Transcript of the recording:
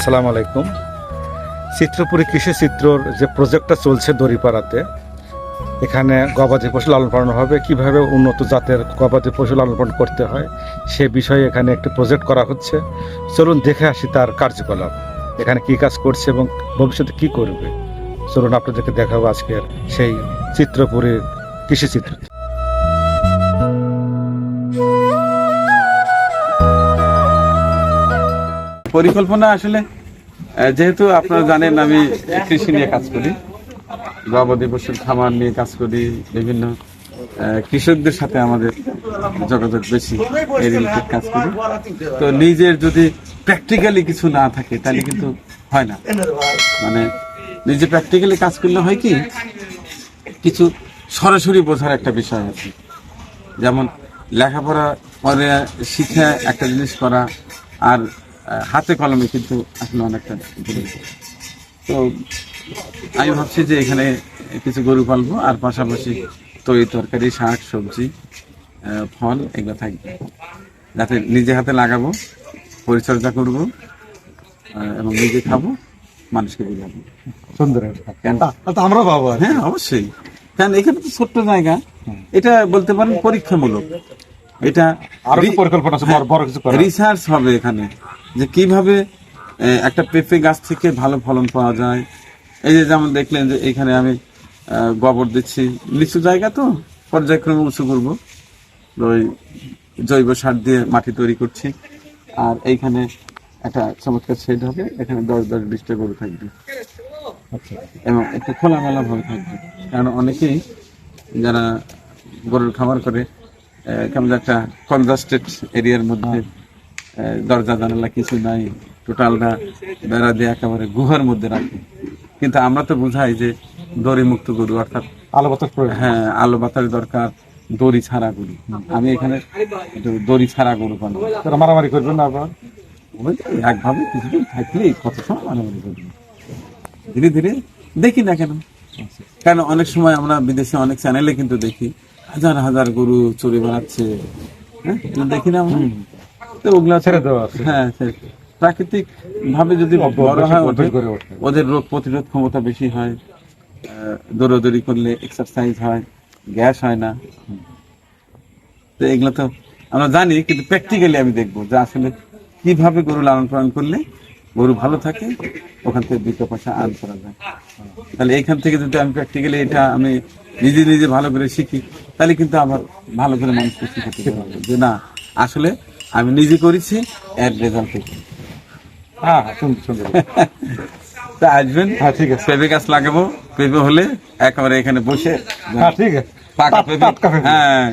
আসসালামু আলাইকুম। চিত্রপুরী কৃষি চিত্রর যে প্রজেক্টটা চলছে দড়িপাড়াতে, এখানে গবাদি পশু লালন পালন হবে, কীভাবে উন্নত জাতের গবাদি পশু লালন পালন করতে হয় সে বিষয়ে এখানে একটি প্রজেক্ট করা হচ্ছে। চলুন দেখে আসি তার কার্যকলাপ, এখানে কী কাজ করছে এবং ভবিষ্যতে কী করবে। চলুন আপনাদেরকে দেখাবো আজকের সেই চিত্রপুরীর কৃষি চিত্র। পরিকল্পনা আসলে যেহেতু আপনারা জানেন আমি কৃষি নিয়ে কাজ করি, গবাদি পশুর খামার নিয়ে কাজ করি, বিভিন্ন কৃষকদের সাথে আমাদের যোগাযোগ বেশি, এই রিলেটেড কাজ করি। তো নিজের যদি প্র্যাকটিক্যালি কিছু না থাকে তাহলে কিন্তু হয় না। মানে নিজে প্র্যাকটিক্যালি কাজ করলে হয় কি, কিছু সরাসরি বোঝার একটা বিষয় আছে। যেমন লেখাপড়া পরে শিখে একটা জিনিস করা আর হাতে কলমে কিন্তু আসলে অনেকটা। তো আমি ভাবছি যে এখানে কিছু গরু পালবো, আর পাশাপাশি তরি তরকারি, শাক সবজি, ফল এগুলো থাকবে, যাতে নিজে হাতে লাগাবো, পরিচর্যা করব এবং নিজে খাবো, মানুষকে বোঝাবো। সুন্দর, আমরা পাবো। হ্যাঁ অবশ্যই, কারণ এখানে তো ছোট্ট জায়গা, এটা বলতে পারেন পরীক্ষামূলক। এটা আরো পরিকল্পনা আছে, বড় কিছু করা, রিসার্চ হবে এখানে যে কিভাবে একটা পেঁপে গাছ থেকে ভালো ফলন পাওয়া যায়। এই যে যেমন দেখলেন যে এখানে আমি গোবর দিচ্ছি, নিচু জায়গা তো পর্যায়ক্রমে উঁচু করবো, ওই জৈব সার দিয়ে মাটি তৈরি করছি। আর এইখানে একটা চমৎকার শেড হবে, এখানে 10-20টা গরু থাকবে এবং একটু খোলামেলা ভাবে থাকবে। কারণ অনেকেই যারা গরুর খামার করে কেমন একটা কনজাস্টেড এরিয়ার মধ্যে, দরজা জানালা কিছু নাই, টোটালটা বেড়া দিয়ে একেবারে গুহার মধ্যে রাখে। কিন্তু আমরা তো বুঝাই যে দড়ি মুক্ত গরু, অর্থাৎ আলো বাতাস, হ্যাঁ আলো বাতাস দরকার, দড়ি ছাড়া গরু। আমি এখানে একটু দড়ি ছাড়া গরু পালন। মারামারি করবেন না আবার, একভাবে কিছুদিন থাকলেই কত সময় মারামারি করবেন, ধীরে ধীরে দেখি না কেন। কারণ অনেক সময় আমরা বিদেশে অনেক চ্যানেলে কিন্তু দেখি হাজার হাজার গরু চড়ে বেড়াচ্ছে, হ্যাঁ দেখি না আমরা। তো ওগুলা ছেড়ে দেওয়া আছে। হ্যাঁ, প্রাকৃতিক ভাবে যদি বড় হয়, ওদের রোগ প্রতিরোধ ক্ষমতা বেশি হয়, দৌড়াদৌড়ি করলে এক্সারসাইজ হয়, গ্যাস হয় না। তো এগুলো তো আমরা জানি, কিন্তু প্র্যাকটিক্যালি আমি দেখবো যে আসলে কিভাবে গরু লালন পালন করলে গরু ভালো থাকে, ওখান থেকে 2 পয়সা আর্ন করা যায়। তাহলে এইখান থেকে যদি আমি প্র্যাকটিক্যালি এটা আমি নিজে নিজে ভালো করে শিখি, তাহলে কিন্তু আবার ভালো করে মানুষকে শিখাতে পারবো যে না আসলে আমি নিজে করেছি, এর রেজাল্ট দেখি। হ্যাঁ সুন্দর। তা আসবেন, হ্যাঁ ঠিক আছে, পেঁপে গাছ লাগাবো, পেঁপে হলে একেবারে এখানে বসে হ্যাঁ ঠিক আছে, পাকা পেঁপে, হ্যাঁ